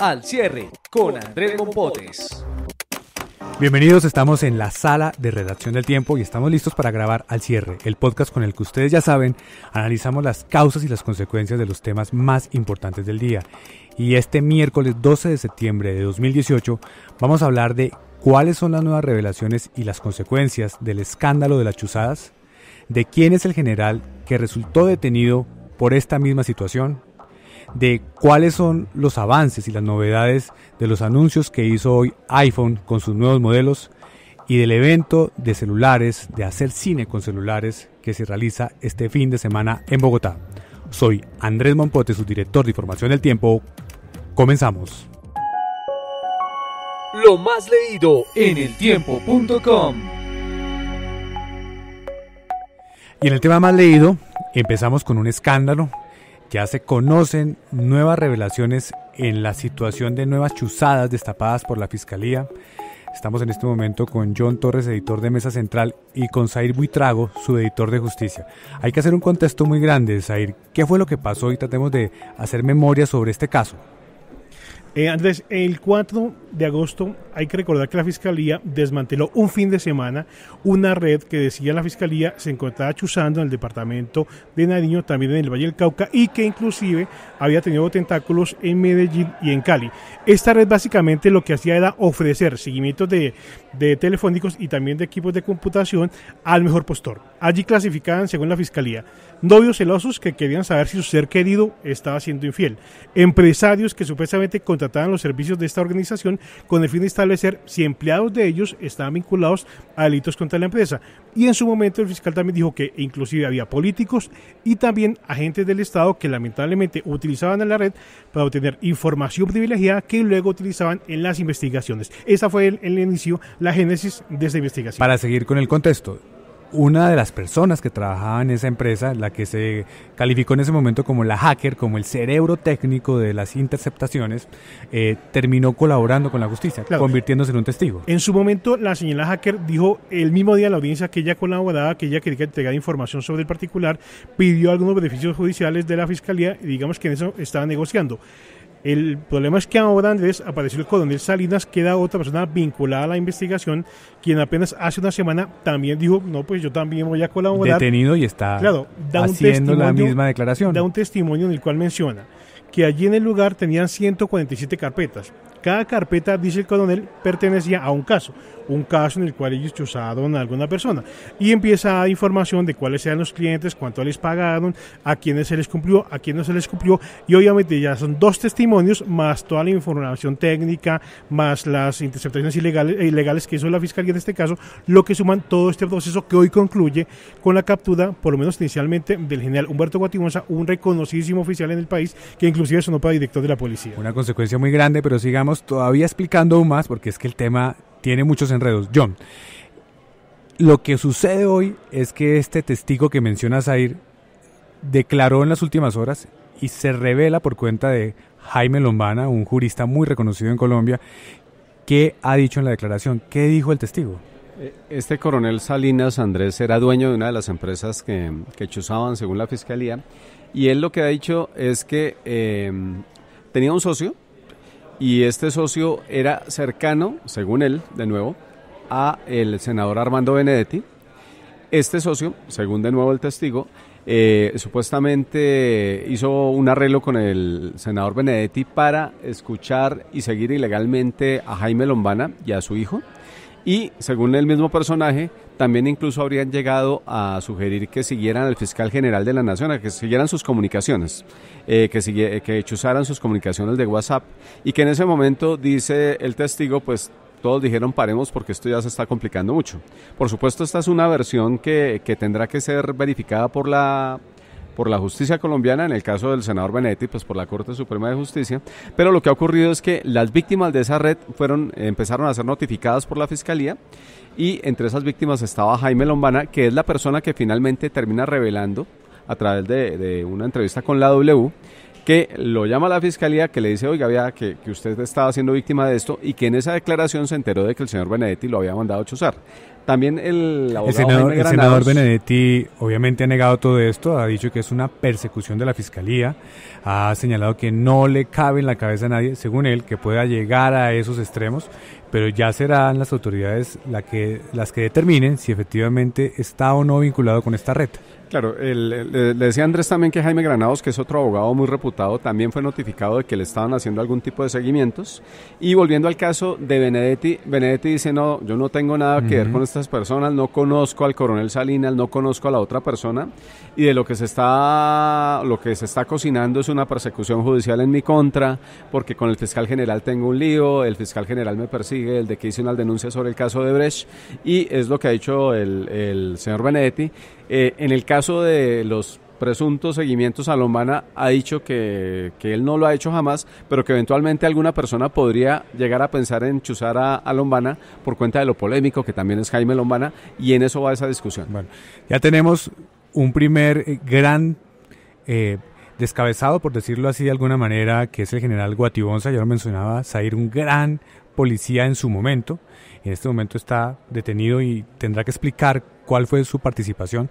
Al Cierre con Andrés Mompotes. Bienvenidos, estamos en la sala de redacción del Tiempo y estamos listos para grabar Al Cierre, el podcast con el que ustedes ya saben, analizamos las causas y las consecuencias de los temas más importantes del día. Y este miércoles 12 de septiembre de 2018 vamos a hablar de cuáles son las nuevas revelaciones y las consecuencias del escándalo de las chuzadas, de quién es el general que resultó detenido por esta misma situación, de cuáles son los avances y las novedades de los anuncios que hizo hoy iPhone con sus nuevos modelos y del evento de celulares, de hacer cine con celulares que se realiza este fin de semana en Bogotá. Soy Andrés Mompotes, su director de Información del Tiempo. Comenzamos. Lo más leído en eltiempo.com. Y en el tema más leído empezamos con un escándalo. Ya se conocen nuevas revelaciones en la situación de nuevas chuzadas destapadas por la Fiscalía. Estamos en este momento con John Torres, editor de Mesa Central, y con Zair Buitrago, su editor de Justicia. Hay que hacer un contexto muy grande, Zair. ¿Qué fue lo que pasó? Y tratemos de hacer memoria sobre este caso. Andrés, el 4 de agosto hay que recordar que la Fiscalía desmanteló un fin de semana una red que decía la Fiscalía se encontraba chuzando en el departamento de Nariño, también en el Valle del Cauca, y que inclusive había tenido tentáculos en Medellín y en Cali. Esta red básicamente lo que hacía era ofrecer seguimientos de telefónicos y también de equipos de computación al mejor postor. Allí clasificaban, según la Fiscalía, novios celosos que querían saber si su ser querido estaba siendo infiel, empresarios que supuestamente contrataban los servicios de esta organización con el fin de establecer si empleados de ellos estaban vinculados a delitos contra la empresa. Y en su momento el fiscal también dijo que inclusive había políticos y también agentes del Estado que lamentablemente utilizaban a la red para obtener información privilegiada que luego utilizaban en las investigaciones. Esa fue el inicio, la génesis de esta investigación. Para seguir con el contexto, una de las personas que trabajaba en esa empresa, la que se calificó en ese momento como la hacker, como el cerebro técnico de las interceptaciones, terminó colaborando con la justicia, claro, convirtiéndose en un testigo. En su momento, la señora hacker dijo el mismo día en la audiencia que ella colaboraba, que ella quería entregar información sobre el particular, pidió algunos beneficios judiciales de la Fiscalía y digamos que en eso estaba negociando. El problema es que ahora, Andrés, apareció el coronel Salinas, que era otra persona vinculada a la investigación, quien apenas hace una semana también dijo, no, pues yo también voy a colaborar. Detenido y está, claro, haciendo la misma declaración. Da un testimonio en el cual menciona que allí en el lugar tenían 147 carpetas. Cada carpeta, dice el coronel, pertenecía a un caso en el cual ellos chuzaron a alguna persona. Y empieza a dar información de cuáles eran los clientes, cuánto les pagaron, a quiénes se les cumplió, a quiénes no se les cumplió. Y obviamente ya son 2 testimonios, más toda la información técnica, más las interceptaciones ilegales que hizo la Fiscalía en este caso, lo que suman todo este proceso que hoy concluye con la captura, por lo menos inicialmente, del general Humberto Guatimonza, un reconocidísimo oficial en el país, que inclusive sonó para director de la policía. Una consecuencia muy grande, pero sigamos todavía explicando aún más, porque es que el tema tiene muchos enredos. John, lo que sucede hoy es que este testigo que menciona Zair declaró en las últimas horas y se revela por cuenta de Jaime Lombana, un jurista muy reconocido en Colombia, que ha dicho en la declaración. ¿Qué dijo el testigo? Este coronel Salinas, Andrés, era dueño de una de las empresas que chuzaban según la Fiscalía, y él lo que ha dicho es que tenía un socio, y este socio era cercano, según él, de nuevo, a el senador Armando Benedetti. Este socio, según de nuevo el testigo, supuestamente hizo un arreglo con el senador Benedetti para escuchar y seguir ilegalmente a Jaime Lombana y a su hijo. Y según el mismo personaje, también incluso habrían llegado a sugerir que siguieran al fiscal general de la Nación, a que siguieran sus comunicaciones, que chuzaran sus comunicaciones de WhatsApp, y que en ese momento, dice el testigo, pues todos dijeron paremos porque esto ya se está complicando mucho. Por supuesto, esta es una versión que tendrá que ser verificada por la justicia colombiana, en el caso del senador Benedetti, pues por la Corte Suprema de Justicia, pero lo que ha ocurrido es que las víctimas de esa red empezaron a ser notificadas por la Fiscalía, y entre esas víctimas estaba Jaime Lombana, que es la persona que finalmente termina revelando a través de una entrevista con la W, que lo llama a la Fiscalía, que le dice, oiga, vea que usted estaba siendo víctima de esto, y que en esa declaración se enteró de que el señor Benedetti lo había mandado a chuzar. También el abogado El senador, Jaime el senador Granados, Benedetti obviamente ha negado todo esto, ha dicho que es una persecución de la Fiscalía, ha señalado que no le cabe en la cabeza a nadie, según él, que pueda llegar a esos extremos, pero ya serán las autoridades las que determinen si efectivamente está o no vinculado con esta red. Claro, le decía Andrés también que Jaime Granados, que es otro abogado muy reputado, también fue notificado de que le estaban haciendo algún tipo de seguimientos. Y volviendo al caso de Benedetti, Benedetti dice, no, yo no tengo nada que ver con estas personas, no conozco al coronel Salinas, no conozco a la otra persona, y de lo que se está cocinando es una persecución judicial en mi contra, porque con el fiscal general tengo un lío, el fiscal general me persigue, el de que hice una denuncia sobre el caso de Brecht, y es lo que ha dicho el señor Benedetti. En el caso de los presuntos seguimientos a Lombana, ha dicho que él no lo ha hecho jamás, pero que eventualmente alguna persona podría llegar a pensar en chuzar a Lombana por cuenta de lo polémico que también es Jaime Lombana, y en eso va esa discusión. Bueno, ya tenemos un primer gran descabezado, por decirlo así de alguna manera, que es el general Guatibonza. Ya lo mencionaba Zair, un gran policía en su momento. En este momento está detenido y tendrá que explicar cuál fue su participación.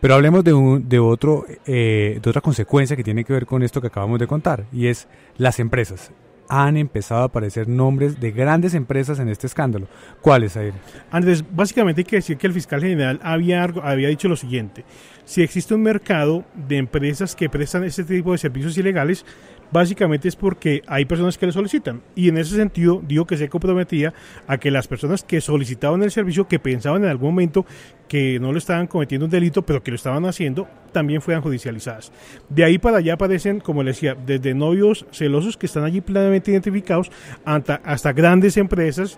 Pero hablemos de otra consecuencia que tiene que ver con esto que acabamos de contar, y es las empresas. Han empezado a aparecer nombres de grandes empresas en este escándalo. ¿Cuáles, Zair? Andrés, básicamente hay que decir que el fiscal general había dicho lo siguiente: si existe un mercado de empresas que prestan este tipo de servicios ilegales, básicamente es porque hay personas que le solicitan, y en ese sentido digo que se comprometía a que las personas que solicitaban el servicio, que pensaban en algún momento que no lo estaban cometiendo un delito, pero que lo estaban haciendo, también fueran judicializadas. De ahí para allá aparecen, como les decía, desde novios celosos que están allí plenamente identificados, hasta grandes empresas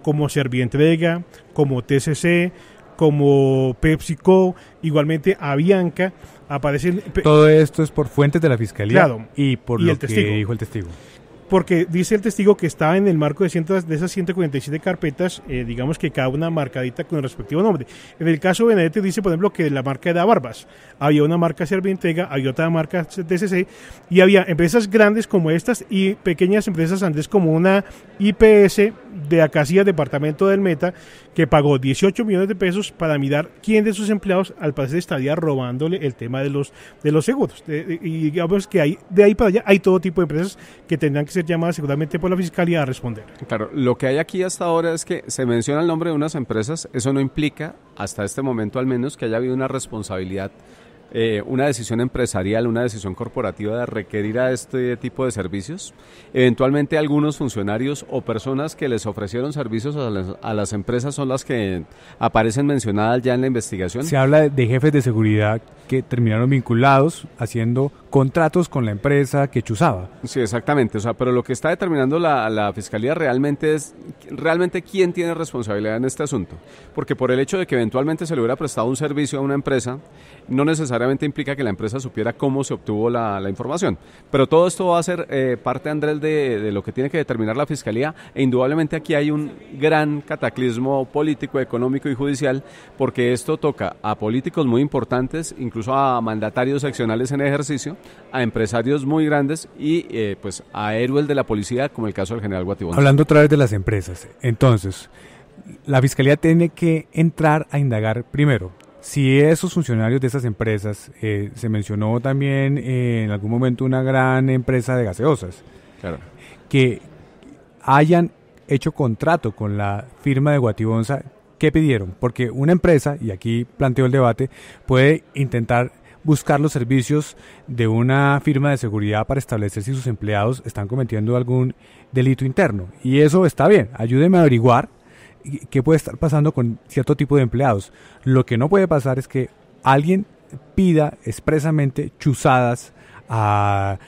como Servientrega, como TCC, como PepsiCo, igualmente Avianca. Aparecen. Todo esto es por fuentes de la Fiscalía, claro, y por lo que dijo el testigo. Porque dice el testigo que estaba en el marco de esas 147 carpetas, digamos que cada una marcadita con el respectivo nombre. En el caso de Benedetti dice, por ejemplo, que la marca era Barbas. Había una marca Servientrega, había otra marca TCC, y había empresas grandes como estas y pequeñas empresas antes como una IPS de Acacias, departamento del Meta, que pagó 18 millones de pesos para mirar quién de sus empleados al parecer estaría robándole el tema de los seguros. Y digamos que de ahí para allá hay todo tipo de empresas que tendrán que ser llamadas seguramente por la Fiscalía a responder. Claro, lo que hay aquí hasta ahora es que se menciona el nombre de unas empresas. Eso no implica, hasta este momento al menos, que haya habido una responsabilidad, una decisión empresarial, una decisión corporativa de requerir a este tipo de servicios. Eventualmente algunos funcionarios o personas que les ofrecieron servicios a las empresas son las que aparecen mencionadas ya en la investigación. Se habla de jefes de seguridad que terminaron vinculados haciendo contratos con la empresa que chuzaba. Sí, exactamente. O sea, pero lo que está determinando la Fiscalía realmente es quién tiene responsabilidad en este asunto. Porque por el hecho de que eventualmente se le hubiera prestado un servicio a una empresa, no necesariamente implica que la empresa supiera cómo se obtuvo la información. Pero todo esto va a ser parte, Andrés, de lo que tiene que determinar la Fiscalía, e indudablemente aquí hay un gran cataclismo político, económico y judicial, porque esto toca a políticos muy importantes, incluso a mandatarios seccionales en ejercicio, a empresarios muy grandes y pues a héroes de la policía, como el caso del general Guatibonza. Hablando otra vez de las empresas, entonces, la Fiscalía tiene que entrar a indagar primero si esos funcionarios de esas empresas, se mencionó también en algún momento una gran empresa de gaseosas, claro, que hayan hecho contrato con la firma de Guatibonza. ¿Qué pidieron? Porque una empresa, y aquí planteo el debate, puede intentar buscar los servicios de una firma de seguridad para establecer si sus empleados están cometiendo algún delito interno. Y eso está bien, ayúdeme a averiguar qué puede estar pasando con cierto tipo de empleados. Lo que no puede pasar es que alguien pida expresamente chuzadas a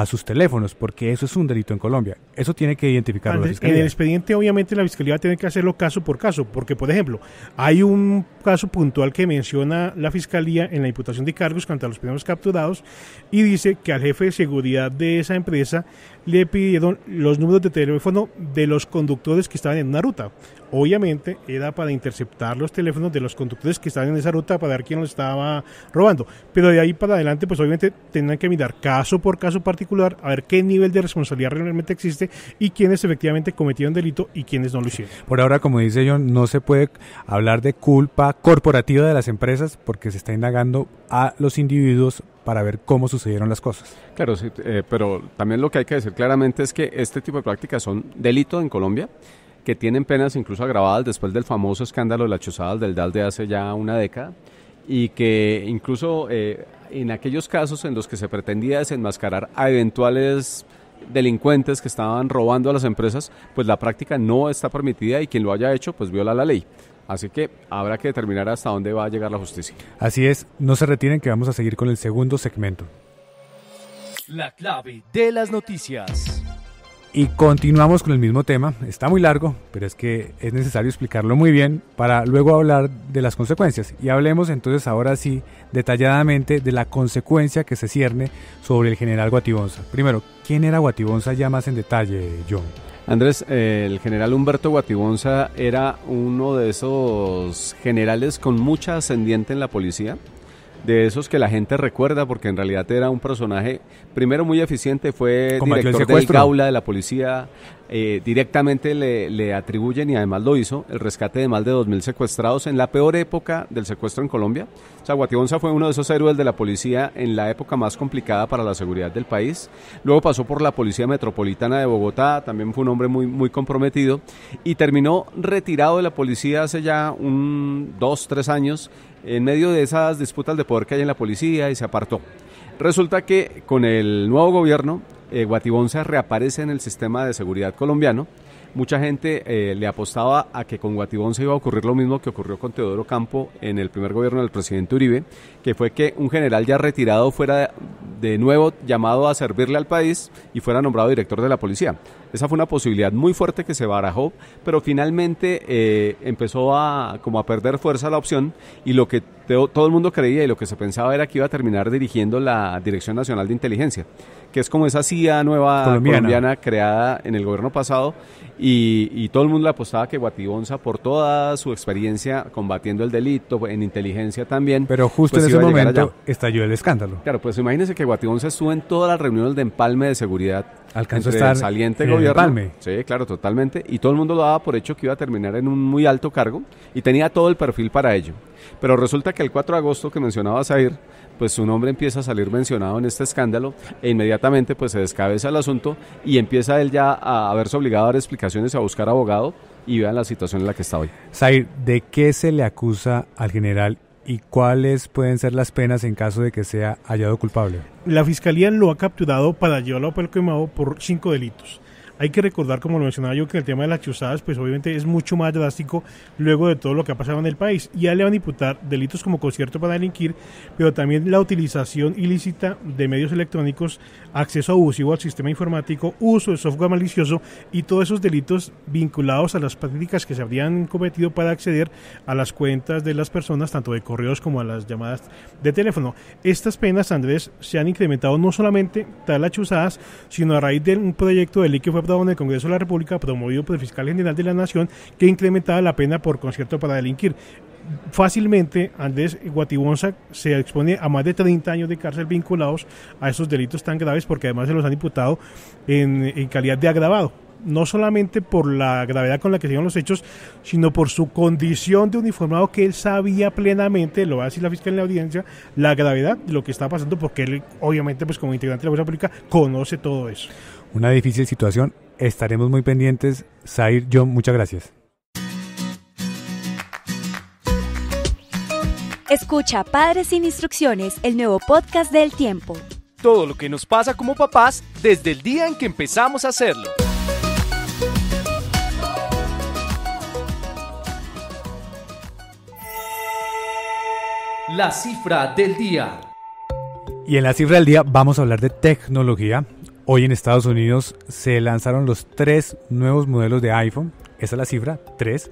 sus teléfonos, porque eso es un delito en Colombia. Eso tiene que identificarlo la Fiscalía. En el expediente, obviamente, la Fiscalía va a tener que hacerlo caso por caso, porque, por ejemplo, hay un caso puntual que menciona la Fiscalía en la imputación de cargos contra los primeros capturados, y dice que al jefe de seguridad de esa empresa le pidieron los números de teléfono de los conductores que estaban en una ruta. Obviamente era para interceptar los teléfonos de los conductores que estaban en esa ruta para ver quién los estaba robando, pero de ahí para adelante pues obviamente tendrán que mirar caso por caso particular particular, a ver qué nivel de responsabilidad realmente existe y quiénes efectivamente cometieron delito y quiénes no lo hicieron. Por ahora, como dice John, no se puede hablar de culpa corporativa de las empresas porque se está indagando a los individuos para ver cómo sucedieron las cosas. Claro, sí, pero también lo que hay que decir claramente es que este tipo de prácticas son delito en Colombia, que tienen penas incluso agravadas después del famoso escándalo de las chuzadas del DAS de hace ya una década, y que incluso en aquellos casos en los que se pretendía desenmascarar a eventuales delincuentes que estaban robando a las empresas, pues la práctica no está permitida y quien lo haya hecho pues viola la ley. Así que habrá que determinar hasta dónde va a llegar la justicia. Así es, no se retiren que vamos a seguir con el segundo segmento. La clave de las noticias. Y continuamos con el mismo tema, está muy largo, pero es que es necesario explicarlo muy bien para luego hablar de las consecuencias. Y hablemos entonces ahora sí detalladamente de la consecuencia que se cierne sobre el general Guatibonza. Primero, ¿quién era Guatibonza ya más en detalle, John? Andrés, el general Humberto Guatibonza era uno de esos generales con mucha ascendiente en la policía, de esos que la gente recuerda porque en realidad era un personaje, primero muy eficiente, fue director del Gaula de la policía, directamente le atribuyen y además lo hizo, el rescate de más de 2.000 secuestrados en la peor época del secuestro en Colombia. O sea, Guatibonza fue uno de esos héroes de la policía en la época más complicada para la seguridad del país. Luego pasó por la Policía Metropolitana de Bogotá, también fue un hombre muy comprometido y terminó retirado de la policía hace ya 2-3 años en medio de esas disputas de poder que hay en la policía y se apartó. Resulta que con el nuevo gobierno, Guatibonza reaparece en el sistema de seguridad colombiano. Mucha gente le apostaba a que con Guatibonza iba a ocurrir lo mismo que ocurrió con Teodoro Campo en el primer gobierno del presidente Uribe, que fue que un general ya retirado fuera de nuevo llamado a servirle al país y fuera nombrado director de la policía. Esa fue una posibilidad muy fuerte que se barajó, pero finalmente empezó a perder fuerza la opción y lo que todo el mundo creía y lo que se pensaba era que iba a terminar dirigiendo la Dirección Nacional de Inteligencia, que es como esa CIA nueva colombiana creada en el gobierno pasado y todo el mundo le apostaba que Guatibonza, por toda su experiencia combatiendo el delito, en inteligencia también. Pero justo pues en ese momento estalló el escándalo. Claro, pues imagínense que Guatibonza estuvo en todas las reuniones de empalme de seguridad. Alcanzó a estar el saliente en gobierno. El empalme. Sí, claro, totalmente. Y todo el mundo lo daba por hecho que iba a terminar en un muy alto cargo y tenía todo el perfil para ello. Pero resulta que el 4 de agosto que mencionaba Zahir, pues su nombre empieza a salir mencionado en este escándalo e inmediatamente pues se descabeza el asunto y empieza él ya a verse obligado a dar explicaciones, a buscar abogado y vean la situación en la que está hoy. Zahir, ¿de qué se le acusa al general y cuáles pueden ser las penas en caso de que sea hallado culpable? La Fiscalía lo ha capturado para llevarlo a pelo quemado por 5 delitos. Hay que recordar, como lo mencionaba yo, que el tema de las chuzadas, pues obviamente es mucho más drástico luego de todo lo que ha pasado en el país. Y a él le van a imputar delitos como concierto para delinquir, pero también la utilización ilícita de medios electrónicos, acceso abusivo al sistema informático, uso de software malicioso y todos esos delitos vinculados a las prácticas que se habrían cometido para acceder a las cuentas de las personas, tanto de correos como a las llamadas de teléfono. Estas penas, Andrés, se han incrementado no solamente tras las chuzadas, sino a raíz de un proyecto de ley que fue aprobado en el Congreso de la República, promovido por el Fiscal General de la Nación, que incrementaba la pena por concierto para delinquir. Fácilmente, Andrés, Guatibonza se expone a más de 30 años de cárcel vinculados a esos delitos tan graves, porque además se los han imputado en calidad de agravado. No solamente por la gravedad con la que se dieron los hechos, sino por su condición de uniformado, que él sabía plenamente, lo va a decir la fiscal en la audiencia, la gravedad de lo que está pasando, porque él, obviamente, pues como integrante de la fuerza pública, conoce todo eso. Una difícil situación, estaremos muy pendientes. Zahir, John, muchas gracias. Escucha Padres sin Instrucciones, el nuevo podcast del Tiempo. Todo lo que nos pasa como papás desde el día en que empezamos a hacerlo. La cifra del día. Y en la cifra del día vamos a hablar de tecnología. Hoy en Estados Unidos se lanzaron los 3 nuevos modelos de iPhone. Esa es la cifra, 3.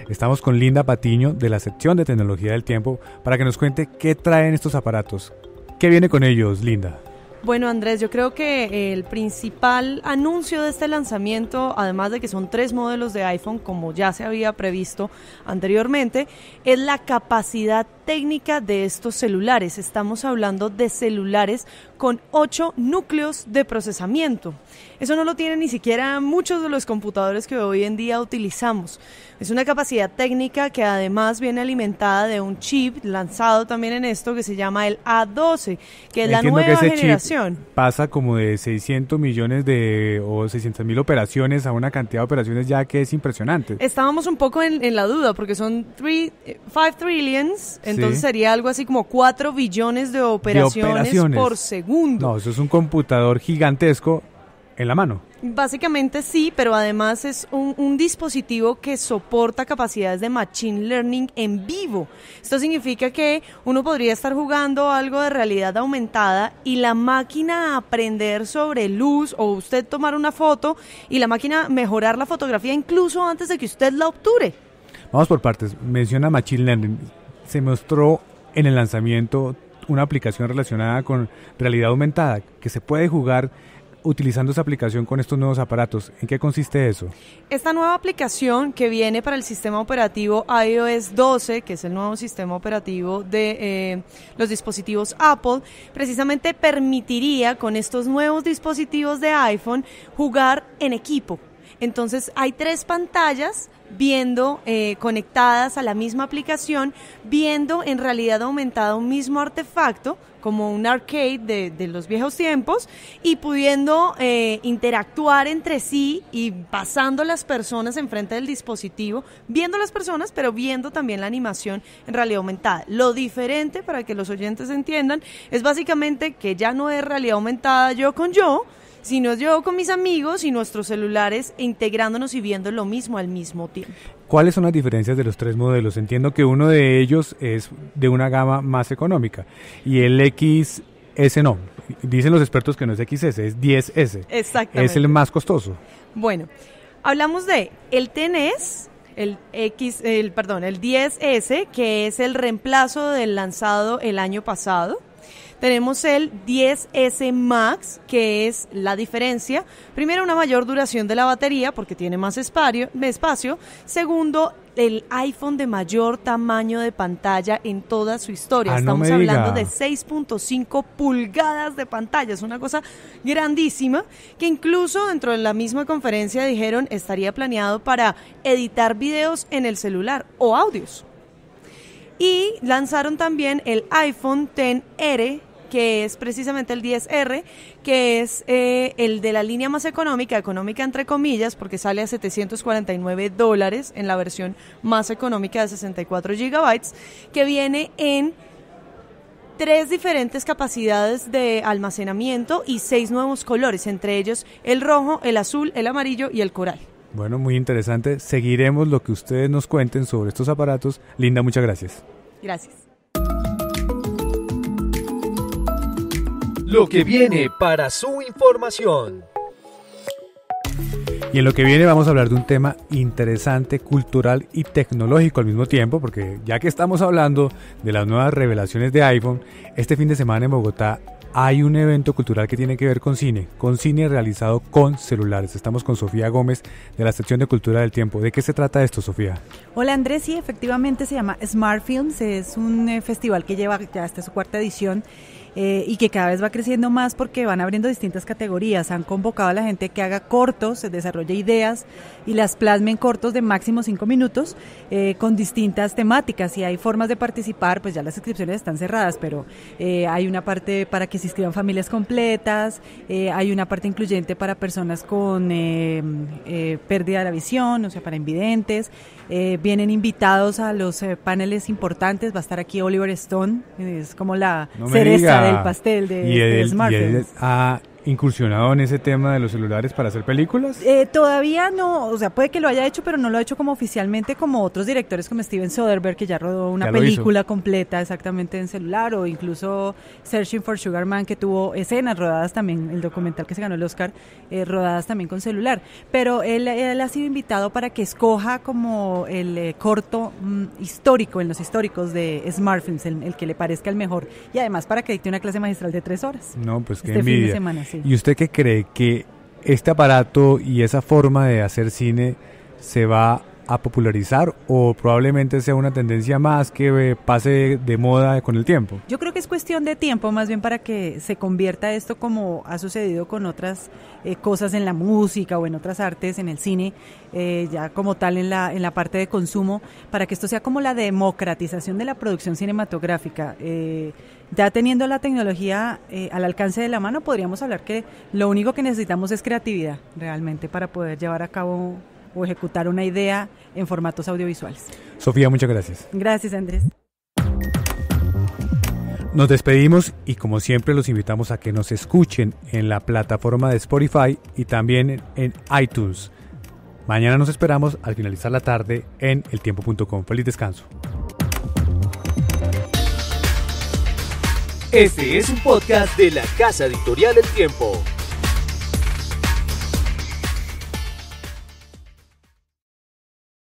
Estamos con Linda Patiño de la sección de tecnología del Tiempo para que nos cuente qué traen estos aparatos. ¿Qué viene con ellos, Linda? Bueno, Andrés, yo creo que el principal anuncio de este lanzamiento, además de que son 3 modelos de iPhone, como ya se había previsto anteriormente, es la capacidad técnica de estos celulares. Estamos hablando de celulares con 8 núcleos de procesamiento. Eso no lo tienen ni siquiera muchos de los computadores que hoy en día utilizamos. Es una capacidad técnica que además viene alimentada de un chip lanzado también en esto que se llama el A12, que es la nueva generación. Pasa como de 600 millones o 600.000 operaciones a una cantidad de operaciones ya que es impresionante. Estábamos un poco en la duda porque son 5 trillions, entonces sería algo así como 4 billones de operaciones por segundo. No, eso es un computador gigantesco en la mano. Básicamente sí, pero además es un dispositivo que soporta capacidades de machine learning en vivo. Esto significa que uno podría estar jugando algo de realidad aumentada y la máquina aprender sobre luz, o usted tomar una foto y la máquina mejorar la fotografía incluso antes de que usted la obture. Vamos por partes. Menciona machine learning. Se mostró en el lanzamiento una aplicación relacionada con realidad aumentada que se puede jugar utilizando esa aplicación con estos nuevos aparatos. ¿En qué consiste eso? Esta nueva aplicación que viene para el sistema operativo iOS 12, que es el nuevo sistema operativo de los dispositivos Apple, precisamente permitiría con estos nuevos dispositivos de iPhone jugar en equipo. Entonces hay 3 pantallas viendo conectadas a la misma aplicación, viendo en realidad aumentada un mismo artefacto, como un arcade de los viejos tiempos, y pudiendo interactuar entre sí y pasando las personas enfrente del dispositivo, viendo las personas, pero viendo también la animación en realidad aumentada. Lo diferente, para que los oyentes entiendan, es básicamente que ya no es realidad aumentada yo con yo, sino yo con mis amigos y nuestros celulares integrándonos y viendo lo mismo al mismo tiempo. ¿Cuáles son las diferencias de los 3 modelos? Entiendo que uno de ellos es de una gama más económica y el XS no. Dicen los expertos que no es XS, es 10S. Exactamente. Es el más costoso. Bueno, hablamos de el XS, el 10S, que es el reemplazo del lanzado el año pasado. Tenemos el 10S Max, que es la diferencia. Primero, una mayor duración de la batería, porque tiene más espacio. Segundo, el iPhone de mayor tamaño de pantalla en toda su historia. Estamos hablando de 6.5 pulgadas de pantalla. Es una cosa grandísima, que incluso dentro de la misma conferencia dijeron estaría planeado para editar videos en el celular o audios. Y lanzaron también el iPhone XR, que es precisamente el 10R, que es el de la línea más económica entre comillas, porque sale a $749 en la versión más económica de 64 GB, que viene en 3 diferentes capacidades de almacenamiento y 6 nuevos colores, entre ellos el rojo, el azul, el amarillo y el coral. Bueno, muy interesante. Seguiremos lo que ustedes nos cuenten sobre estos aparatos. Linda, muchas gracias. Gracias. Lo que viene para su información. Y en lo que viene vamos a hablar de un tema interesante, cultural y tecnológico al mismo tiempo, porque ya que estamos hablando de las nuevas revelaciones de iPhone, este fin de semana en Bogotá hay un evento cultural que tiene que ver con cine realizado con celulares. Estamos con Sofía Gómez de la sección de Cultura del Tiempo. ¿De qué se trata esto, Sofía? Hola Andrés, sí, efectivamente se llama Smart Films, es un festival que lleva ya hasta su 4ª edición. Y que cada vez va creciendo más porque van abriendo distintas categorías. Han convocado a la gente que haga cortos, desarrolle ideas y las plasme en cortos de máximo 5 minutos con distintas temáticas, y hay formas de participar. Pues ya las inscripciones están cerradas, pero hay una parte para que se inscriban familias completas, hay una parte incluyente para personas con pérdida de la visión, o sea, para invidentes. Vienen invitados a los paneles importantes. Va a estar aquí Oliver Stone, es como la cereza del pastel de Smartphones. ¿Y él ha incursionado en ese tema de los celulares para hacer películas? Todavía no, o sea, puede que lo haya hecho, pero no lo ha hecho como oficialmente, como otros directores como Steven Soderbergh, que ya rodó una película completa exactamente en celular, o incluso Searching for Sugar Man, que tuvo escenas rodadas también, el documental que se ganó el Oscar, rodadas también con celular. Pero él ha sido invitado para que escoja como el corto histórico, en los históricos de Smartphones, el que le parezca el mejor, y además para que dicte una clase magistral de 3 horas. No, pues qué este envidia. Fin de semana, sí. ¿Y usted qué cree? ¿Que este aparato y esa forma de hacer cine se va a popularizar o probablemente sea una tendencia más que pase de moda con el tiempo? Yo creo que es cuestión de tiempo, más bien para que se convierta esto como ha sucedido con otras cosas en la música o en otras artes, en el cine, ya como tal en la parte de consumo, para que esto sea como la democratización de la producción cinematográfica. Ya teniendo la tecnología al alcance de la mano, podríamos hablar que lo único que necesitamos es creatividad realmente para poder llevar a cabo o ejecutar una idea en formatos audiovisuales. Sofía, muchas gracias. Gracias, Andrés. Nos despedimos y como siempre los invitamos a que nos escuchen en la plataforma de Spotify y también en iTunes. Mañana nos esperamos al finalizar la tarde en eltiempo.com. Feliz descanso. Este es un podcast de la Casa Editorial El Tiempo.